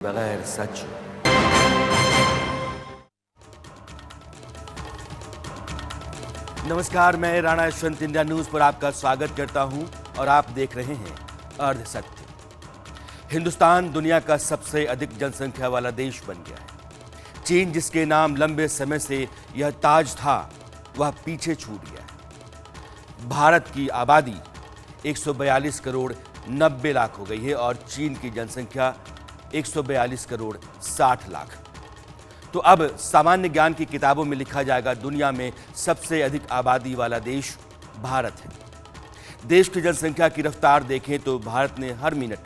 बगैर सच। नमस्कार, मैं राणा यशवंत इंडिया न्यूज पर आपका स्वागत करता हूं और आप देख रहे हैं अर्ध सत्य। हिंदुस्तान दुनिया का सबसे अधिक जनसंख्या वाला देश बन गया है। चीन, जिसके नाम लंबे समय से यह ताज था, वह पीछे छूट गया है। भारत की आबादी 142 करोड़ 90 लाख हो गई है और चीन की जनसंख्या 142 करोड़ 60 लाख। तो अब सामान्य ज्ञान की किताबों में लिखा जाएगा, दुनिया में सबसे अधिक आबादी वाला देश भारत है। देश की जनसंख्या की रफ्तार देखें तो भारत में हर मिनट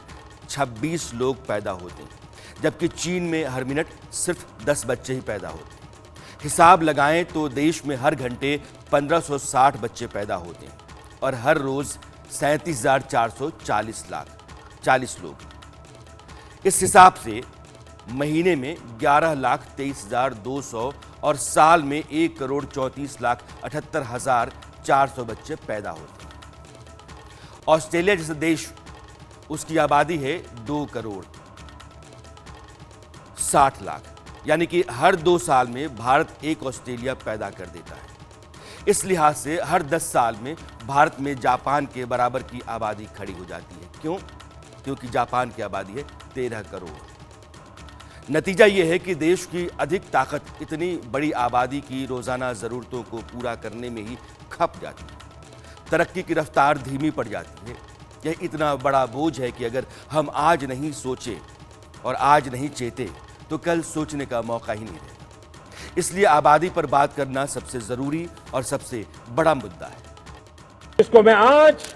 26 लोग पैदा होते हैं, जबकि चीन में हर मिनट सिर्फ 10 बच्चे ही पैदा होते हैं। हिसाब लगाएं तो देश में हर घंटे 1560 बच्चे पैदा होते हैं और हर रोज 37,440 लोग। इस हिसाब से महीने में 11,23,200 और साल में 1,34,78,400 बच्चे पैदा होते हैं। ऑस्ट्रेलिया जैसा देश, उसकी आबादी है 2 करोड़ 60 लाख, यानी कि हर 2 साल में भारत एक ऑस्ट्रेलिया पैदा कर देता है। इस लिहाज से हर 10 साल में भारत में जापान के बराबर की आबादी खड़ी हो जाती है। क्यों? क्योंकि जापान की आबादी है 13 करोड़। नतीजा यह है कि देश की अधिक ताकत इतनी बड़ी आबादी की रोजाना जरूरतों को पूरा करने में ही खप जाती है। तरक्की की रफ्तार धीमी पड़ जाती है। यह इतना बड़ा बोझ है कि अगर हम आज नहीं सोचे और आज नहीं चेते तो कल सोचने का मौका ही नहीं रहेगा। इसलिए आबादी पर बात करना सबसे जरूरी और सबसे बड़ा मुद्दा है। इसको मैं आज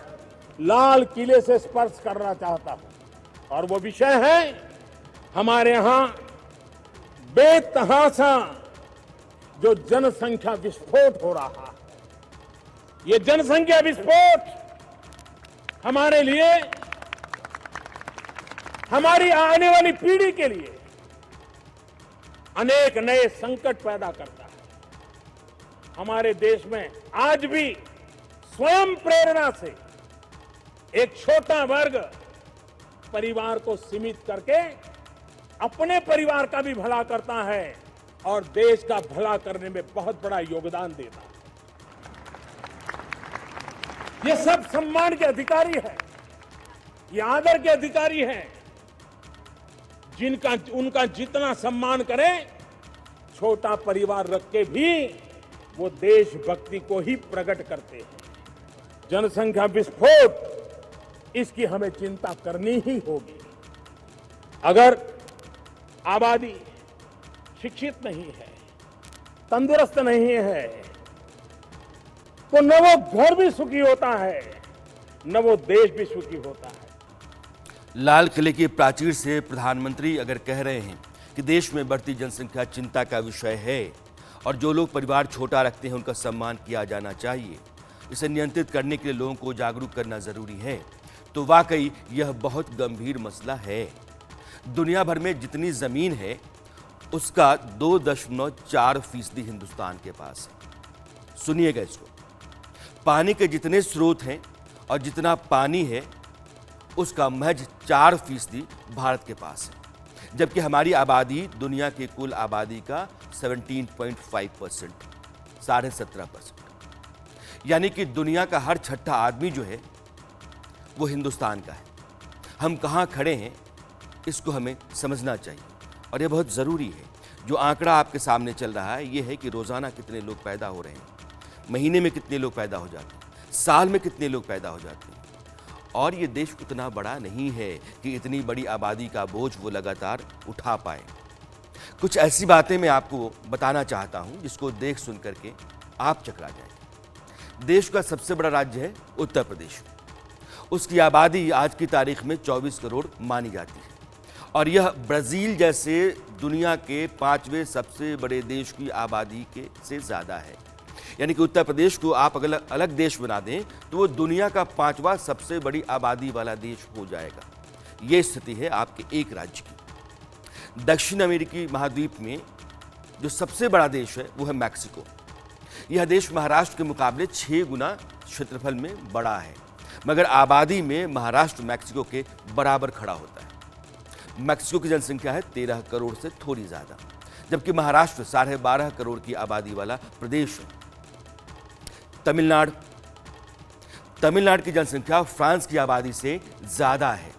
लाल किले से स्पर्श करना चाहता हूं और वो विषय है हमारे यहां बेतहाशा जो जनसंख्या विस्फोट हो रहा है। ये जनसंख्या विस्फोट हमारे लिए, हमारी आने वाली पीढ़ी के लिए अनेक नए संकट पैदा करता है। हमारे देश में आज भी स्वयं प्रेरणा से एक छोटा वर्ग परिवार को सीमित करके अपने परिवार का भी भला करता है और देश का भला करने में बहुत बड़ा योगदान देता है। ये सब सम्मान के अधिकारी हैं, ये आदर के अधिकारी हैं, जिनका उनका जितना सम्मान करें, छोटा परिवार रख के भी वो देशभक्ति को ही प्रकट करते हैं। जनसंख्या विस्फोट, इसकी हमें चिंता करनी ही होगी। अगर आबादी शिक्षित नहीं है, तंदुरुस्त नहीं है, तो न वो घर भी सुखी होता है, न वो देश भी सुखी होता है। लाल किले की प्राचीर से प्रधानमंत्री अगर कह रहे हैं कि देश में बढ़ती जनसंख्या चिंता का विषय है और जो लोग परिवार छोटा रखते हैं उनका सम्मान किया जाना चाहिए, इसे नियंत्रित करने के लिए लोगों को जागरूक करना जरूरी है, तो वाकई यह बहुत गंभीर मसला है। दुनिया भर में जितनी जमीन है उसका 2.4% हिंदुस्तान के पास है। सुनिएगा इसको, पानी के जितने स्रोत हैं और जितना पानी है उसका महज 4% भारत के पास है, जबकि हमारी आबादी दुनिया की कुल आबादी का 17.5%, 17.5%, यानी कि दुनिया का हर छठा आदमी जो है वो हिंदुस्तान का है। हम कहाँ खड़े हैं इसको हमें समझना चाहिए और यह बहुत ज़रूरी है। जो आंकड़ा आपके सामने चल रहा है ये है कि रोज़ाना कितने लोग पैदा हो रहे हैं, महीने में कितने लोग पैदा हो जाते हैं, साल में कितने लोग पैदा हो जाते हैं। और ये देश उतना बड़ा नहीं है कि इतनी बड़ी आबादी का बोझ वो लगातार उठा पाए। कुछ ऐसी बातें मैं आपको बताना चाहता हूँ जिसको देख सुन करके आप चकरा जाएंगे। देश का सबसे बड़ा राज्य है उत्तर प्रदेश। उसकी आबादी आज की तारीख में 24 करोड़ मानी जाती है और यह ब्राज़ील जैसे दुनिया के 5वें सबसे बड़े देश की आबादी के से ज़्यादा है। यानी कि उत्तर प्रदेश को आप अगर अलग देश बना दें तो वो दुनिया का 5वां सबसे बड़ी आबादी वाला देश हो जाएगा। ये स्थिति है आपके एक राज्य की। दक्षिण अमेरिकी महाद्वीप में जो सबसे बड़ा देश है वो है मैक्सिको। यह देश महाराष्ट्र के मुकाबले 6 गुना क्षेत्रफल में बड़ा है, मगर आबादी में महाराष्ट्र मैक्सिको के बराबर खड़ा होता है। मैक्सिको की जनसंख्या है 13 करोड़ से थोड़ी ज्यादा, जबकि महाराष्ट्र 12.5 करोड़ की आबादी वाला प्रदेश है। तमिलनाडु की जनसंख्या फ्रांस की आबादी से ज्यादा है।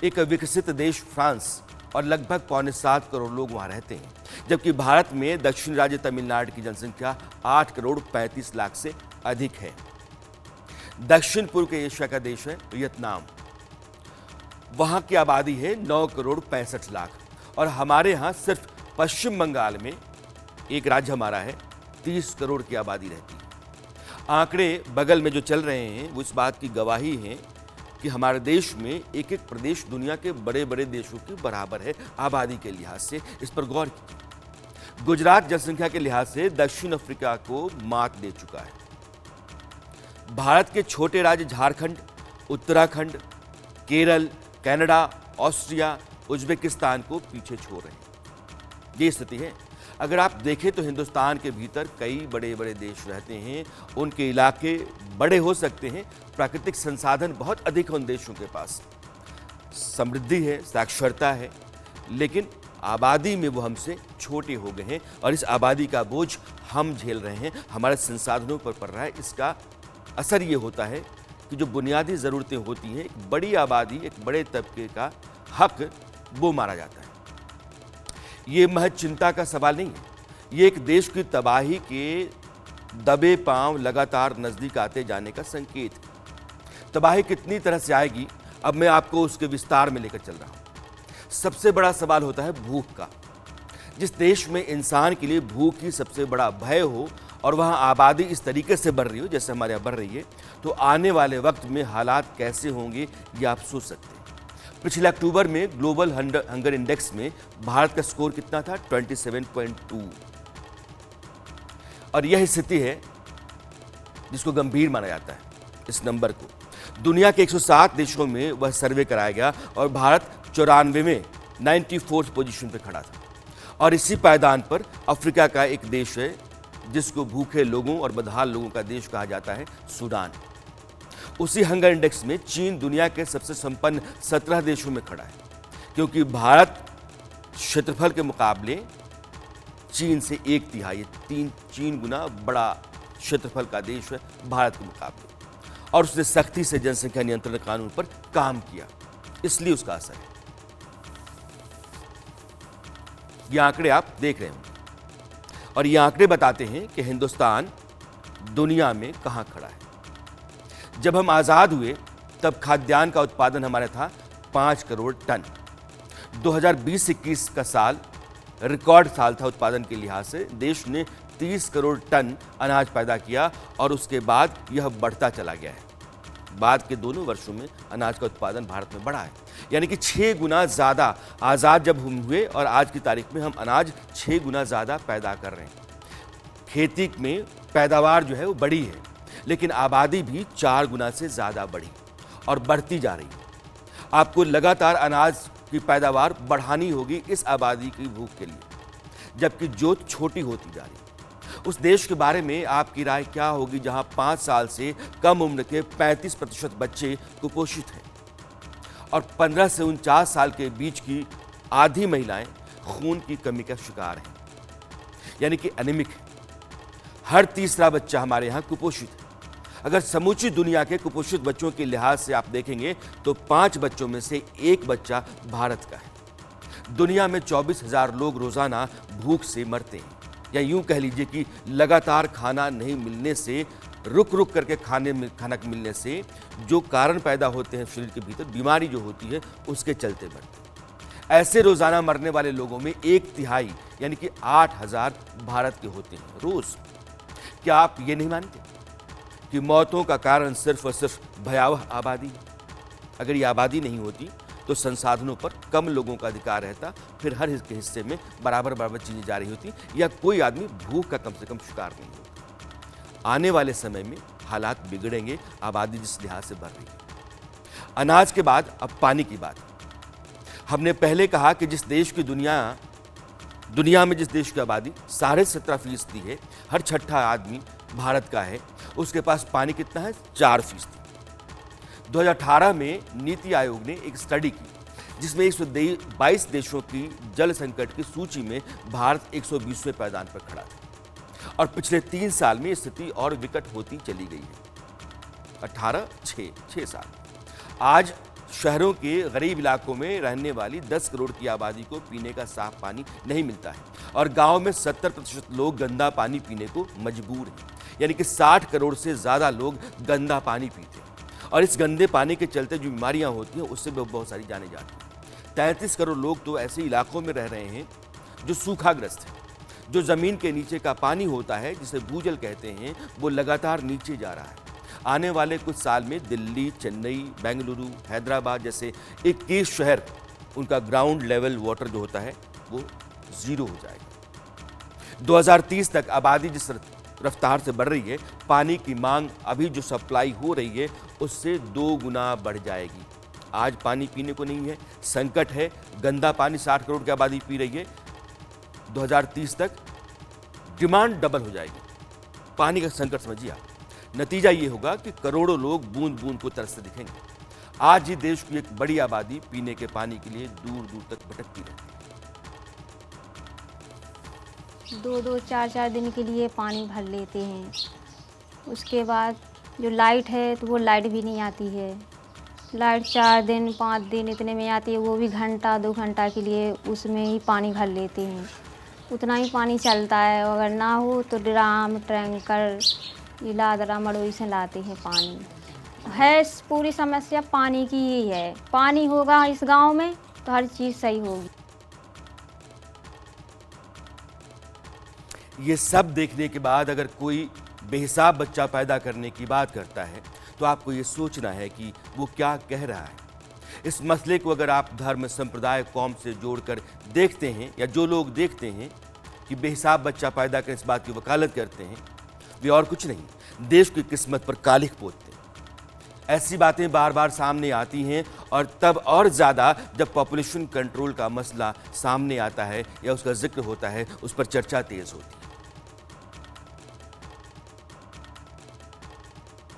एक विकसित देश फ्रांस और लगभग 6.25 करोड़ लोग वहां रहते हैं, जबकि भारत में दक्षिण राज्य तमिलनाडु की जनसंख्या 8 करोड़ 35 लाख से अधिक है। दक्षिण पूर्व के एशिया का देश है वियतनाम, वहां की आबादी है 9 करोड़ 65 लाख, और हमारे यहां सिर्फ पश्चिम बंगाल में एक राज्य हमारा है 30 करोड़ की आबादी रहती है। आंकड़े बगल में जो चल रहे हैं वो इस बात की गवाही है कि हमारे देश में एक एक प्रदेश दुनिया के बड़े बड़े देशों के बराबर है आबादी के लिहाज से। इस पर गौर कीजिए। गुजरात जनसंख्या के लिहाज से दक्षिण अफ्रीका को मात दे चुका है। भारत के छोटे राज्य Jharkhand, Uttarakhand, Kerala, Canada, Austria, Uzbekistan को पीछे छोड़ रहे हैं। ये स्थिति है। अगर आप देखें तो हिंदुस्तान के भीतर कई बड़े बड़े देश रहते हैं, उनके इलाके बड़े हो सकते हैं, प्राकृतिक संसाधन बहुत अधिक हैं उन देशों के पास, समृद्धि है, साक्षरता है, लेकिन आबादी में वो हमसे छोटे हो गए हैं और इस आबादी का बोझ हम झेल रहे हैं, हमारे संसाधनों पर पड़ रहा है। इसका असर ये होता है कि जो बुनियादी ज़रूरतें होती हैं, एक बड़ी आबादी, एक बड़े तबके का हक वो मारा जाता है। ये महज चिंता का सवाल नहीं है, ये एक देश की तबाही के दबे पांव लगातार नजदीक आते जाने का संकेत है। तबाही कितनी तरह से आएगी, अब मैं आपको उसके विस्तार में लेकर चल रहा हूं। सबसे बड़ा सवाल होता है भूख का। जिस देश में इंसान के लिए भूख ही सबसे बड़ा भय हो और वहां आबादी इस तरीके से बढ़ रही हो जैसे हमारे यहाँ बढ़ रही है, तो आने वाले वक्त में हालात कैसे होंगे ये आप सोच सकते हैं। पिछले अक्टूबर में ग्लोबल हंगर इंडेक्स में भारत का स्कोर कितना था? 27.2, और यह स्थिति है जिसको गंभीर माना जाता है। इस नंबर को दुनिया के 107 देशों में वह सर्वे कराया गया और भारत 94वें 94th पोजीशन पर खड़ा था। और इसी पायदान पर अफ्रीका का एक देश है जिसको भूखे लोगों और बदहाल लोगों का देश कहा जाता है, सूडान। उसी हंगर इंडेक्स में चीन दुनिया के सबसे संपन्न 17 देशों में खड़ा है, क्योंकि भारत क्षेत्रफल के मुकाबले चीन से 1/3 3 गुना बड़ा क्षेत्रफल का देश है भारत के मुकाबले, और उसने सख्ती से जनसंख्या नियंत्रण कानून पर काम किया, इसलिए उसका असर है। ये आंकड़े आप देख रहे होंगे और ये आंकड़े बताते हैं कि हिंदुस्तान दुनिया में कहां खड़ा है। जब हम आज़ाद हुए तब खाद्यान्न का उत्पादन हमारा था 5 करोड़ टन। 2020-21 का साल रिकॉर्ड साल था उत्पादन के लिहाज से। देश ने 30 करोड़ टन अनाज पैदा किया और उसके बाद यह बढ़ता चला गया है। बाद के दोनों वर्षों में अनाज का उत्पादन भारत में बढ़ा है, यानी कि 6 गुना ज़्यादा। आज़ाद जब हम हुए और आज की तारीख में हम अनाज 6 गुना ज़्यादा पैदा कर रहे हैं। खेती में पैदावार जो है वो बढ़ी है, लेकिन आबादी भी 4 गुना से ज़्यादा बढ़ी और बढ़ती जा रही है। आपको लगातार अनाज की पैदावार बढ़ानी होगी इस आबादी की भूख के लिए, जबकि जोत छोटी होती जा रही है। उस देश के बारे में आपकी राय क्या होगी जहां 5 साल से कम उम्र के 35% बच्चे कुपोषित हैं और 15 से 49 साल के बीच की आधी महिलाएं खून की कमी का शिकार हैं, यानी कि एनीमिक है। हर तीसरा बच्चा हमारे यहाँ कुपोषित है। अगर समूची दुनिया के कुपोषित बच्चों के लिहाज से आप देखेंगे तो 5 बच्चों में से 1 बच्चा भारत का है। दुनिया में 24,000 लोग रोजाना भूख से मरते हैं, या यूं कह लीजिए कि लगातार खाना नहीं मिलने से, रुक रुक करके खाना मिलने से जो कारण पैदा होते हैं शरीर के भीतर, बीमारी जो होती है उसके चलते मरते हैं। ऐसे रोजाना मरने वाले लोगों में 1/3 यानी कि 8,000 भारत के होते हैं रोज। क्या आप ये नहीं मानते कि मौतों का कारण सिर्फ और सिर्फ भयावह आबादी है? अगर ये आबादी नहीं होती तो संसाधनों पर कम लोगों का अधिकार रहता, फिर हर हिस्से में बराबर बराबर चीजें जा रही होती, या कोई आदमी भूख का कम से कम शिकार नहीं होता। आने वाले समय में हालात बिगड़ेंगे, आबादी जिस लिहाज से बढ़ रही है। अनाज के बाद अब पानी की बात। हमने पहले कहा कि जिस देश की दुनिया में जिस देश की आबादी 17.5% है, हर 6ठा आदमी भारत का है, उसके पास पानी कितना है? 4%। 2018 में नीति आयोग ने एक स्टडी की जिसमें 122 देशों की जल संकट की सूची में भारत 120वें पायदान पर खड़ा था और पिछले 3 साल में स्थिति और विकट होती चली गई है। 6 साल। आज शहरों के गरीब इलाकों में रहने वाली 10 करोड़ की आबादी को पीने का साफ पानी नहीं मिलता है और गांव में 70% लोग गंदा पानी पीने को मजबूर हैं। यानी कि 60 करोड़ से ज़्यादा लोग गंदा पानी पीते हैं और इस गंदे पानी के चलते जो बीमारियां होती हैं उससे भी बहुत सारी जाने जाती हैं। 33 करोड़ लोग तो ऐसे इलाकों में रह रहे हैं जो सूखाग्रस्त हैं। जो ज़मीन के नीचे का पानी होता है, जिसे भूजल कहते हैं, वो लगातार नीचे जा रहा है। आने वाले कुछ साल में दिल्ली, चेन्नई, बेंगलुरु, हैदराबाद जैसे 21 शहर, उनका ग्राउंड लेवल वाटर जो होता है वो 0 हो जाएगा। 2030 तक आबादी जिस रफ्तार से बढ़ रही है, पानी की मांग अभी जो सप्लाई हो रही है उससे 2 गुना बढ़ जाएगी। आज पानी पीने को नहीं है, संकट है, गंदा पानी 60 करोड़ की आबादी पी रही है। 2030 तक डिमांड डबल हो जाएगी। पानी का संकट समझिए आप। नतीजा ये होगा कि करोड़ों लोग बूंद बूंद को तरसते दिखेंगे। आज ही देश की एक बड़ी आबादी पीने के पानी के लिए दूर दूर तक भटकती रहती है। 2-2, 4-4 दिन के लिए पानी भर लेते हैं। उसके बाद जो लाइट है तो वो लाइट भी नहीं आती है। लाइट 4 दिन 5 दिन इतने में आती है, वो भी घंटा 2 घंटा के लिए उसमें ही पानी भर लेते हैं। उतना ही पानी चलता है। अगर ना हो तो ड्राम, टैंकर, इलादरा मड़ोई से लाते हैं पानी। है पूरी समस्या पानी की ही है। पानी होगा इस गांव में तो हर चीज़ सही होगी। ये सब देखने के बाद अगर कोई बेहिसाब बच्चा पैदा करने की बात करता है तो आपको ये सोचना है कि वो क्या कह रहा है। इस मसले को अगर आप धर्म, संप्रदाय, कौम से जोड़कर देखते हैं, या जो लोग देखते हैं कि बेहिसाब बच्चा पैदा कर इस बात की वकालत करते हैं, वे और कुछ नहीं, देश की किस्मत पर कालिख पोतते हैं। ऐसी बातें बार बार सामने आती हैं और तब और ज़्यादा जब पॉपुलेशन कंट्रोल का मसला सामने आता है या उसका जिक्र होता है, उस पर चर्चा तेज होती है।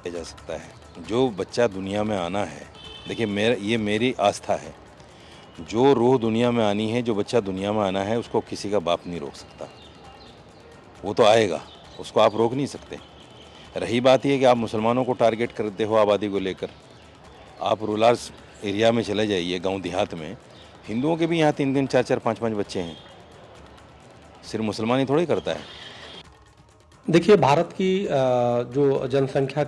जा सकता है जो बच्चा दुनिया में आना है। देखिए, ये मेरी आस्था है, जो रूह दुनिया में आनी है, जो बच्चा दुनिया में आना है, उसको किसी का बाप नहीं रोक सकता। वो तो आएगा, उसको आप रोक नहीं सकते। रही बात यह कि आप मुसलमानों को टारगेट करते हो आबादी को लेकर, आप रूरल एरिया में चले जाइए, गांव देहात में, हिंदुओं के भी यहाँ 3-3, 4-4, 5-5 बच्चे हैं। सिर्फ मुसलमान ही थोड़ी करता है। देखिए, भारत की जो जनसंख्या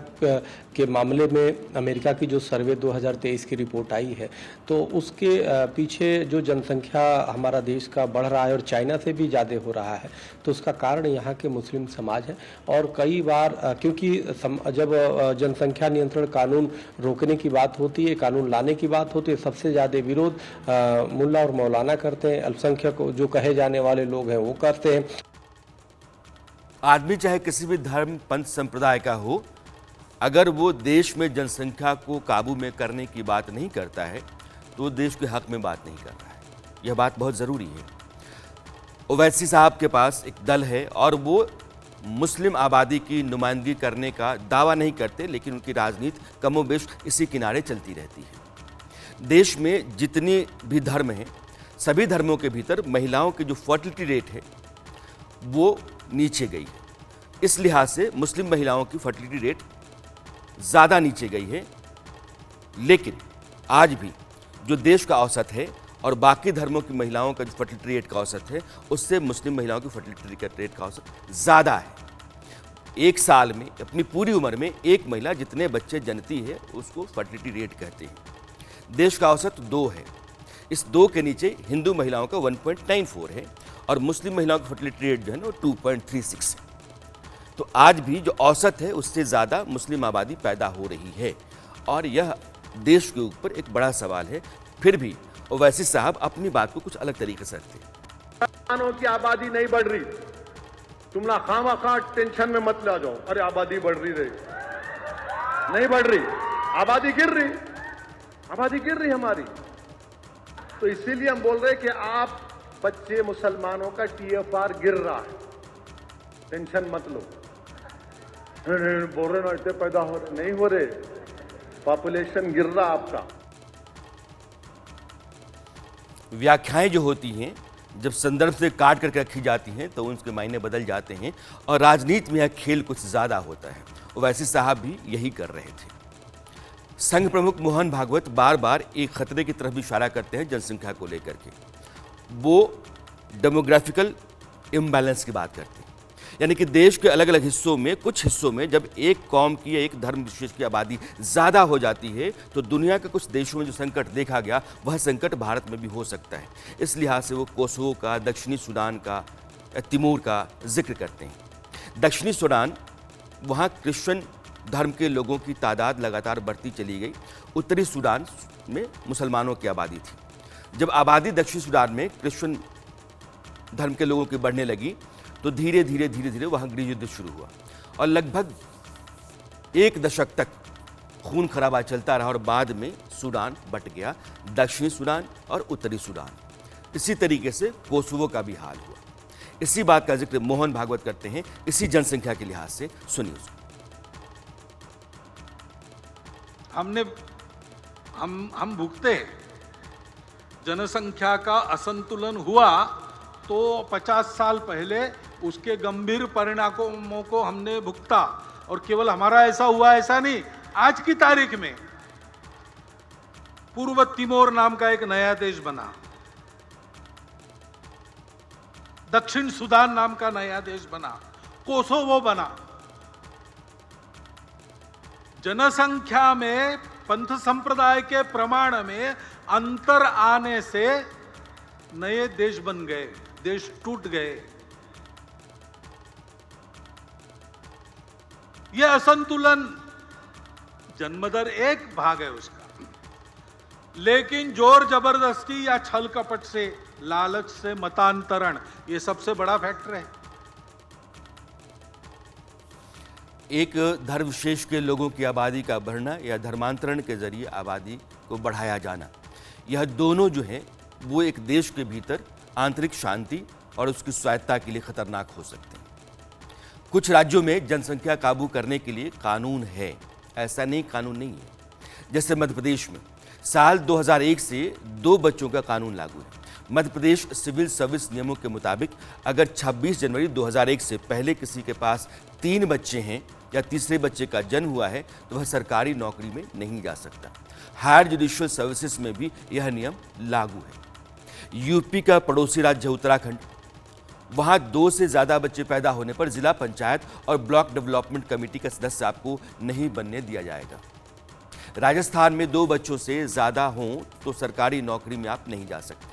के मामले में अमेरिका की जो सर्वे 2023 की रिपोर्ट आई है, तो उसके पीछे जो जनसंख्या हमारा देश का बढ़ रहा है और चाइना से भी ज़्यादा हो रहा है, तो उसका कारण यहाँ के मुस्लिम समाज है। और कई बार क्योंकि जब जनसंख्या नियंत्रण कानून रोकने की बात होती है, कानून लाने की बात होती है, सबसे ज़्यादा विरोध मुल्ला और मौलाना करते हैं, अल्पसंख्यक जो कहे जाने वाले लोग हैं वो करते हैं। आदमी चाहे किसी भी धर्म, पंथ, संप्रदाय का हो, अगर वो देश में जनसंख्या को काबू में करने की बात नहीं करता है तो देश के हक में बात नहीं कर रहा है। यह बात बहुत ज़रूरी है। ओवैसी साहब के पास एक दल है और वो मुस्लिम आबादी की नुमाइंदगी करने का दावा नहीं करते, लेकिन उनकी राजनीति कमोबेश इसी किनारे चलती रहती है। देश में जितने भी धर्म हैं, सभी धर्मों के भीतर महिलाओं की जो फर्टिलिटी रेट है वो नीचे गई है। इस लिहाज से मुस्लिम महिलाओं की फर्टिलिटी रेट ज़्यादा नीचे गई है। लेकिन आज भी जो देश का औसत है और बाकी धर्मों की महिलाओं का जो फर्टिलिटी रेट का औसत है, उससे मुस्लिम महिलाओं की फर्टिलिटी रेट का औसत ज़्यादा है। एक साल में, अपनी पूरी उम्र में एक महिला जितने बच्चे जनती है उसको फर्टिलिटी रेट कहते हैं। देश का औसत 2 है। इस 2 के नीचे हिंदू महिलाओं का 1.94 है और मुस्लिम महिलाओं की फर्टिलिटी रेट जो है ना 2.36 है। तो आज भी जो औसत है उससे ज़्यादा मुस्लिम आबादी पैदा हो रही है और यह देश के ऊपर एक बड़ा सवाल है। फिर भी ओवैसी साहब अपनी बात को कुछ अलग तरीके से रखते हैं। मुसलमानों की आबादी नहीं बढ़ रही, तुम ना खामा टेंशन में मत ला जाओ, अरे आबादी बढ़ रही नहीं बढ़ रही, आबादी गिर रही हमारी। तो इसीलिए हम बोल रहे हैं कि आप बच्चे मुसलमानों का TFR गिर रहा है, टेंशन मत लो। बोल रहे ना इतने पैदा हो रहे, नहीं हो रहे, पॉपुलेशन गिर रहा आपका। व्याख्याएं जो होती हैं जब संदर्भ से काट करके रखी जाती हैं तो उनके मायने बदल जाते हैं और राजनीति में यह खेल कुछ ज़्यादा होता है। ओवैसी साहब भी यही कर रहे थे। संघ प्रमुख मोहन भागवत बार बार एक खतरे की तरफ भी इशारा करते हैं जनसंख्या को लेकर के। वो डेमोग्राफिकल इम्बैलेंस की बात करते हैं, यानी कि देश के अलग अलग हिस्सों में, कुछ हिस्सों में जब एक कौम की या एक धर्म विशेष की आबादी ज़्यादा हो जाती है तो दुनिया के कुछ देशों में जो संकट देखा गया वह संकट भारत में भी हो सकता है। इस लिहाज से वो कोसोवो का, दक्षिणी सूडान का, तिमोर का जिक्र करते हैं। दक्षिणी सूडान, वहाँ क्रिश्चियन धर्म के लोगों की तादाद लगातार बढ़ती चली गई। उत्तरी सूडान में मुसलमानों की आबादी थी। जब आबादी दक्षिणी सूडान में क्रिश्चियन धर्म के लोगों की बढ़ने लगी तो धीरे धीरे वहाँ गृह युद्ध शुरू हुआ और लगभग 1 दशक तक खून खराबा चलता रहा और बाद में सूडान बंट गया, दक्षिणी सूडान और उत्तरी सूडान। इसी तरीके से कोसोवो का भी हाल हुआ। इसी बात का जिक्र मोहन भागवत करते हैं इसी जनसंख्या के लिहाज से। सुनिए। हम भुगते हैं। जनसंख्या का असंतुलन हुआ तो 50 साल पहले उसके गंभीर परिणामों को हमने भुगता, और केवल हमारा ऐसा हुआ ऐसा नहीं, आज की तारीख में पूर्व तिमोर नाम का एक नया देश बना, दक्षिण सूडान नाम का नया देश बना, कोसोवो बना। जनसंख्या में पंथ संप्रदाय के प्रमाण में अंतर आने से नए देश बन गए, देश टूट गए। यह असंतुलन जन्मदर एक भाग है उसका, लेकिन जोर जबरदस्ती या छल कपट से, लालच से मतांतरण, यह सबसे बड़ा फैक्टर है। एक धर्म विशेष के लोगों की आबादी का बढ़ना या धर्मांतरण के जरिए आबादी को बढ़ाया जाना, यह दोनों जो है वो एक देश के भीतर आंतरिक शांति और उसकी स्वायत्ता के लिए खतरनाक हो सकते हैं। कुछ राज्यों में जनसंख्या काबू करने के लिए कानून है, ऐसा नहीं कानून नहीं है। जैसे मध्य प्रदेश में साल 2001 से 2 बच्चों का कानून लागू है। मध्य प्रदेश सिविल सर्विस नियमों के मुताबिक अगर 26 जनवरी 2001 से पहले किसी के पास 3 बच्चे हैं या तीसरे बच्चे का जन्म हुआ है तो वह सरकारी नौकरी में नहीं जा सकता। हायर जुडिशियल सर्विसेज में भी यह नियम लागू है। यूपी का पड़ोसी राज्य उत्तराखंड, वहाँ 2 से ज़्यादा बच्चे पैदा होने पर जिला पंचायत और ब्लॉक डेवलपमेंट कमेटी का सदस्य आपको नहीं बनने दिया जाएगा। राजस्थान में 2 बच्चों से ज़्यादा हों तो सरकारी नौकरी में आप नहीं जा सकते।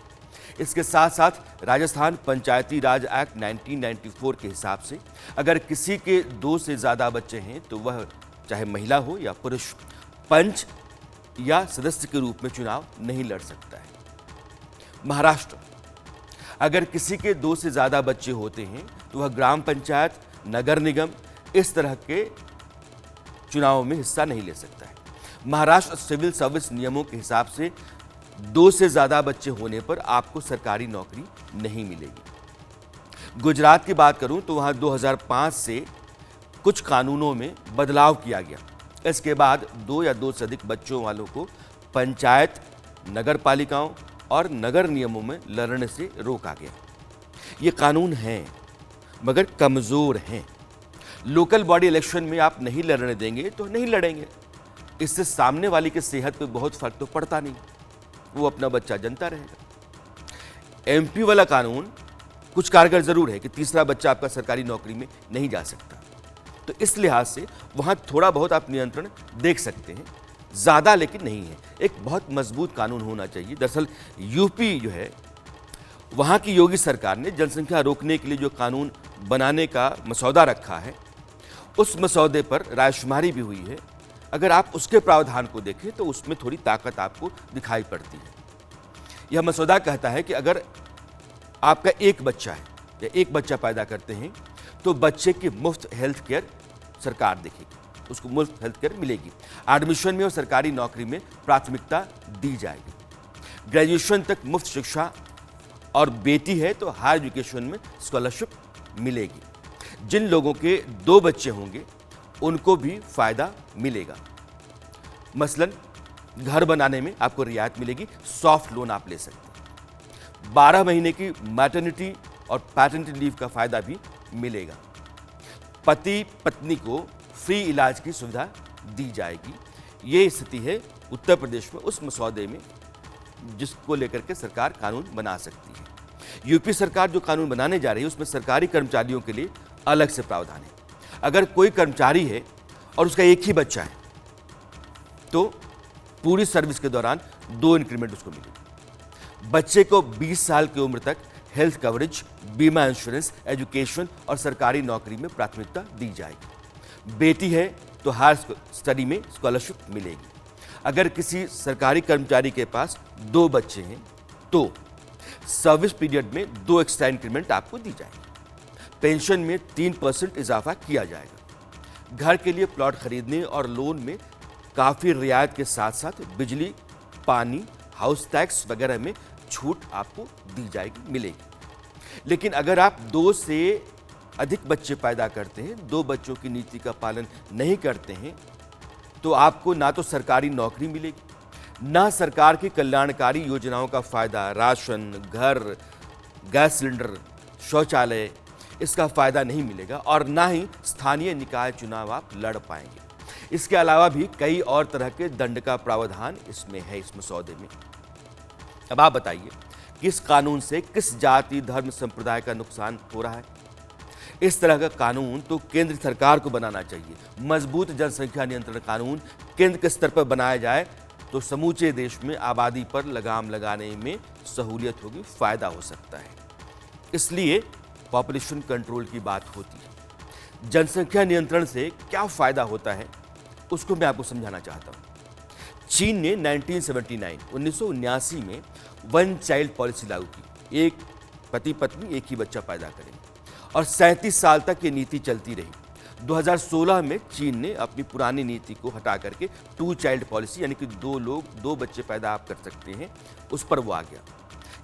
इसके साथ साथ राजस्थान पंचायती राज एक्ट 1994 के हिसाब से अगर किसी के 2 से ज़्यादा बच्चे हैं तो वह चाहे महिला हो या पुरुष पंच या सदस्य के रूप में चुनाव नहीं लड़ सकता है। महाराष्ट्र, अगर किसी के 2 से ज़्यादा बच्चे होते हैं तो वह ग्राम पंचायत, नगर निगम इस तरह के चुनावों में हिस्सा नहीं ले सकता है। महाराष्ट्र सिविल सर्विस नियमों के हिसाब से 2 से ज़्यादा बच्चे होने पर आपको सरकारी नौकरी नहीं मिलेगी। गुजरात की बात करूं तो वहां 2005 से कुछ कानूनों में बदलाव किया गया। इसके बाद 2 या 2 से अधिक बच्चों वालों को पंचायत, नगर पालिकाओं और नगर नियमों में लड़ने से रोका गया। ये कानून हैं मगर कमज़ोर हैं। लोकल बॉडी इलेक्शन में आप नहीं लड़ने देंगे तो नहीं लड़ेंगे। इससे सामने वाली की सेहत पे बहुत फर्क तो पड़ता नहीं, वो अपना बच्चा जनता रहेगा। एमपी वाला कानून कुछ कारगर जरूर है कि तीसरा बच्चा आपका सरकारी नौकरी में नहीं जा सकता, तो इस लिहाज से वहाँ थोड़ा बहुत आप नियंत्रण देख सकते हैं, ज़्यादा लेकिन नहीं है। एक बहुत मजबूत कानून होना चाहिए। दरअसल यूपी जो है, वहाँ की योगी सरकार ने जनसंख्या रोकने के लिए जो कानून बनाने का मसौदा रखा है, उस मसौदे पर रायशुमारी भी हुई है। अगर आप उसके प्रावधान को देखें तो उसमें थोड़ी ताकत आपको दिखाई पड़ती है। यह मसौदा कहता है कि अगर आपका एक बच्चा है या एक बच्चा पैदा करते हैं तो बच्चे की मुफ्त हेल्थ केयर सरकार देखेगी, उसको मुफ्त हेल्थ केयर मिलेगी। एडमिशन में और सरकारी नौकरी में प्राथमिकता दी जाएगी। ग्रेजुएशन तक मुफ्त शिक्षा और बेटी है तो हायर एजुकेशन में स्कॉलरशिप मिलेगी। जिन लोगों के 2 बच्चे होंगे उनको भी फायदा मिलेगा। मसलन घर बनाने में आपको रियायत मिलेगी, सॉफ्ट लोन आप ले सकते हैं। 12 महीने की मैटरनिटी और पैटर्निटी लीव का फायदा भी मिलेगा। पति पत्नी को फ्री इलाज की सुविधा दी जाएगी। ये स्थिति है उत्तर प्रदेश में उस मसौदे में जिसको लेकर के सरकार कानून बना सकती है। यूपी सरकार जो कानून बनाने जा रही है उसमें सरकारी कर्मचारियों के लिए अलग से प्रावधान है। अगर कोई कर्मचारी है और उसका एक ही बच्चा है तो पूरी सर्विस के दौरान 2 इंक्रीमेंट उसको मिलेगी। बच्चे को 20 साल की उम्र तक हेल्थ कवरेज, बीमा इंश्योरेंस, एजुकेशन और सरकारी नौकरी में प्राथमिकता दी जाएगी। बेटी है तो हायर स्टडी में स्कॉलरशिप मिलेगी। अगर किसी सरकारी कर्मचारी के पास 2 बच्चे हैं तो सर्विस पीरियड में 2 एक्स्ट्रा इंक्रीमेंट आपको दी जाएगी। पेंशन में 3% इजाफा किया जाएगा। घर के लिए प्लॉट खरीदने और लोन में काफ़ी रियायत के साथ साथ बिजली, पानी, हाउस टैक्स वगैरह में छूट आपको दी जाएगी, मिलेगी। लेकिन अगर आप 2 से अधिक बच्चे पैदा करते हैं, 2 बच्चों की नीति का पालन नहीं करते हैं, तो आपको ना तो सरकारी नौकरी मिलेगी, ना सरकार की कल्याणकारी योजनाओं का फायदा, राशन, घर, गैस सिलेंडर, शौचालय, इसका फायदा नहीं मिलेगा और ना ही स्थानीय निकाय चुनाव आप लड़ पाएंगे। इसके अलावा भी कई और तरह के दंड का प्रावधान इसमें है, इस मसौदे में। अब आप बताइए कि इस कानून से किस जाति, धर्म, संप्रदाय का नुकसान हो रहा है? इस तरह का कानून तो केंद्र सरकार को बनाना चाहिए। मजबूत जनसंख्या नियंत्रण कानून केंद्र के स्तर पर बनाया जाए तो समूचे देश में आबादी पर लगाम लगाने में सहूलियत होगी, फायदा हो सकता है। इसलिए पॉपुलेशन कंट्रोल की बात होती है। जनसंख्या नियंत्रण से क्या फायदा होता है उसको मैं आपको समझाना चाहता हूं। चीन ने 1979 में 1 चाइल्ड पॉलिसी लागू की। एक पति पत्नी एक ही बच्चा पैदा करेंगे और 37 साल तक ये नीति चलती रही। 2016 में चीन ने अपनी पुरानी नीति को हटा करके 2 चाइल्ड पॉलिसी, यानी कि 2 बच्चे पैदा आप कर सकते हैं, उस पर वो आ गया,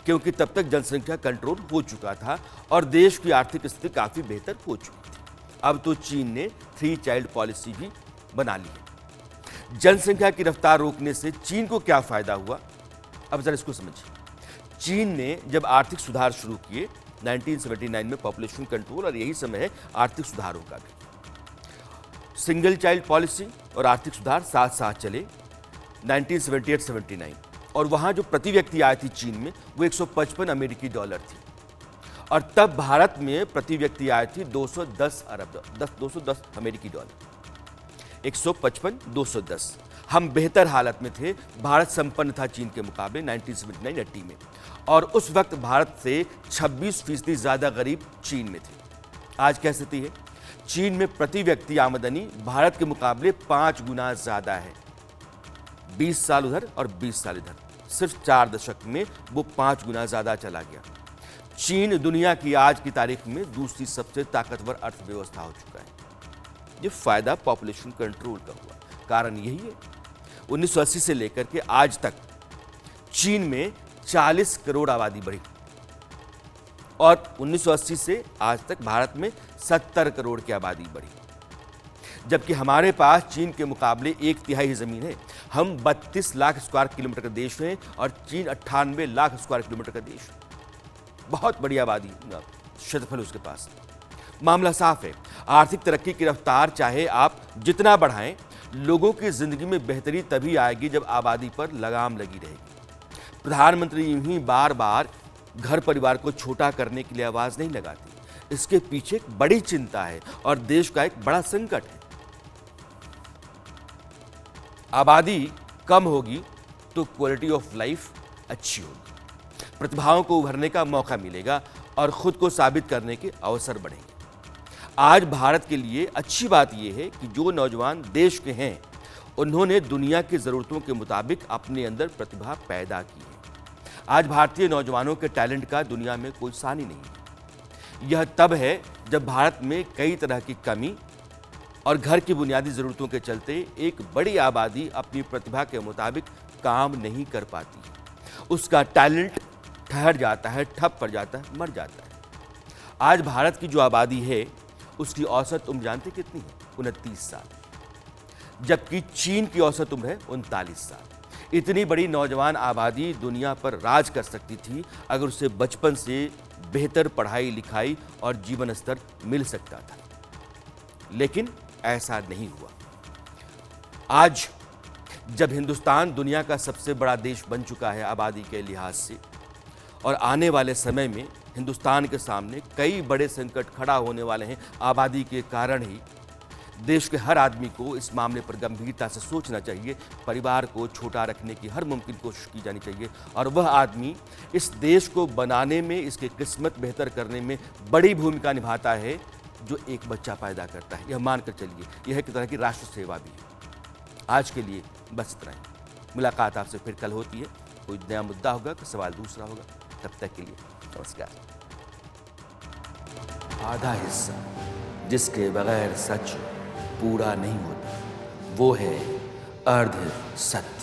क्योंकि तब तक जनसंख्या कंट्रोल हो चुका था और देश की आर्थिक स्थिति काफ़ी बेहतर हो चुकी थी। अब तो चीन ने 3 चाइल्ड पॉलिसी भी बना ली है। जनसंख्या की रफ्तार रोकने से चीन को क्या फायदा हुआ, अब जरा इसको समझिए। चीन ने जब आर्थिक सुधार शुरू किए 1979 में पॉपुलेशन कंट्रोल, और यही समय है आर्थिक सुधारों का भी। सिंगल चाइल्ड पॉलिसी और आर्थिक सुधार साथ साथ चले 1978-79, और वहां जो प्रति व्यक्ति आय थी चीन में वो 155 अमेरिकी डॉलर थी, और तब भारत में प्रति व्यक्ति आय थी 210 अमेरिकी डॉलर। 155, 210। हम बेहतर हालत में थे, भारत संपन्न था चीन के मुकाबले 1979-80 में, और उस वक्त भारत से 26% ज़्यादा गरीब चीन में थे। आज क्या स्थिति है? चीन में प्रति व्यक्ति आमदनी भारत के मुकाबले 5 गुना ज़्यादा है। 20 साल उधर और 20 साल इधर, सिर्फ 4 दशक में वो 5 गुना ज़्यादा चला गया। चीन दुनिया की आज की तारीख में दूसरी सबसे ताकतवर अर्थव्यवस्था हो चुका है। ये फायदा पॉपुलेशन कंट्रोल का हुआ। कारण यही है 1980 से लेकर के आज तक चीन में 40 करोड़ आबादी बढ़ी, और 1980 से आज तक भारत में 70 करोड़ की आबादी बढ़ी, जबकि हमारे पास चीन के मुकाबले 1/3 ज़मीन है। हम 32 लाख स्क्वायर किलोमीटर का देश हैं और चीन 98 लाख स्क्वायर किलोमीटर का देश है। बहुत बड़ी आबादी, क्षेत्रफल उसके पास। मामला साफ है, आर्थिक तरक्की की रफ्तार चाहे आप जितना बढ़ाएं, लोगों की जिंदगी में बेहतरी तभी आएगी जब आबादी पर लगाम लगी रहेगी। प्रधानमंत्री यूं ही बार बार घर परिवार को छोटा करने के लिए आवाज नहीं लगाते। इसके पीछे एक बड़ी चिंता है और देश का एक बड़ा संकट है। आबादी कम होगी तो क्वालिटी ऑफ लाइफ अच्छी होगी, प्रतिभाओं को उभरने का मौका मिलेगा और खुद को साबित करने के अवसर बढ़ेंगे। आज भारत के लिए अच्छी बात यह है कि जो नौजवान देश के हैं उन्होंने दुनिया की ज़रूरतों के मुताबिक अपने अंदर प्रतिभा पैदा की है। आज भारतीय नौजवानों के टैलेंट का दुनिया में कोई सानी नहीं है। यह तब है जब भारत में कई तरह की कमी और घर की बुनियादी ज़रूरतों के चलते एक बड़ी आबादी अपनी प्रतिभा के मुताबिक काम नहीं कर पाती। उसका टैलेंट ठहर जाता है, ठप पड़ जाता है, मर जाता है। आज भारत की जो आबादी है उसकी औसत उम्र जानते कितनी है? 29 साल, जबकि चीन की औसत उम्र है 39 साल। इतनी बड़ी नौजवान आबादी दुनिया पर राज कर सकती थी अगर उसे बचपन से बेहतर पढ़ाई लिखाई और जीवन स्तर मिल सकता था, लेकिन ऐसा नहीं हुआ। आज जब हिंदुस्तान दुनिया का सबसे बड़ा देश बन चुका है आबादी के लिहाज से, और आने वाले समय में हिंदुस्तान के सामने कई बड़े संकट खड़ा होने वाले हैं आबादी के कारण ही, देश के हर आदमी को इस मामले पर गंभीरता से सोचना चाहिए। परिवार को छोटा रखने की हर मुमकिन कोशिश की जानी चाहिए और वह आदमी इस देश को बनाने में, इसकी किस्मत बेहतर करने में बड़ी भूमिका निभाता है जो एक बच्चा पैदा करता है। यह मानकर चलिए, यह एक तरह की राष्ट्र सेवा भी है। आज के लिए बस इतना ही। मुलाकात आपसे फिर कल होती है। कोई नया मुद्दा होगा, कोई सवाल दूसरा होगा। तब तक के लिए नमस्कार। आधा हिस्सा जिसके बगैर सच पूरा नहीं होता वो है अर्ध सत्य।